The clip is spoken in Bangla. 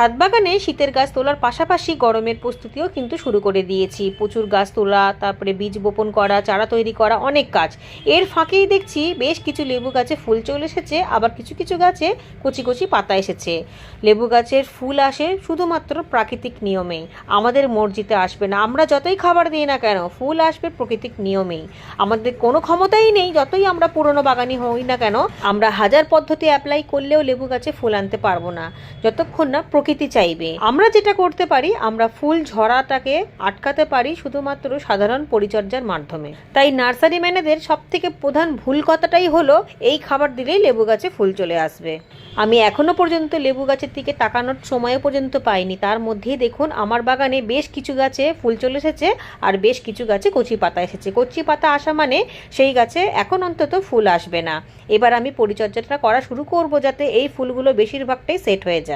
ছাদ বাগানে শীতের গাছ তোলার পাশাপাশি গরমের প্রস্তুতিও কিন্তু শুরু করে দিয়েছি। প্রচুর গাছ তোলা, তারপরে বীজ বপন করা, চারা তৈরি করা, অনেক কাজ। এর ফাঁকেই দেখছি বেশ কিছু লেবু গাছে ফুল চলে এসেছে, আবার কিছু কিছু গাছে কচি কচি পাতা এসেছে। লেবু গাছের ফুল আসে শুধুমাত্র প্রাকৃতিক নিয়মেই, আমাদের মর্জিতে আসবে না। আমরা যতই খাবার দিই না কেন, ফুল আসবে প্রকৃতিক নিয়মেই। আমাদের কোনো ক্ষমতাই নেই, যতই আমরা পুরনো বাগানি হই না কেন, আমরা হাজার পদ্ধতি অ্যাপ্লাই করলেও লেবু গাছে ফুল আনতে পারবো না যতক্ষণ না প্রকৃতি চাইবে। আমরা যেটা করতে পারি, আমরা ফুল ঝরাটাকে আটকাতে পারি শুধুমাত্র সাধারণ পরিচর্যার মাধ্যমে। তাই নার্সারি ম্যানেদের সব থেকে প্রধান ভুল কথাটাই হলো এই খাবার দিলেই লেবু গাছে ফুল চলে আসবে। আমি এখনো পর্যন্ত লেবু গাছের দিকে তাকানোর সময় পর্যন্ত পাইনি, তার মধ্যেই দেখুন আমার বাগানে বেশ কিছু গাছে ফুল চলে এসেছে, আর বেশ কিছু গাছে কচি পাতা এসেছে। কচি পাতা আসা মানে সেই গাছে এখন অন্তত ফুল আসবে না। এবার আমি পরিচর্যাটা করা শুরু করব যাতে এই ফুলগুলো বেশিরভাগটাই সেট হয়ে যায়।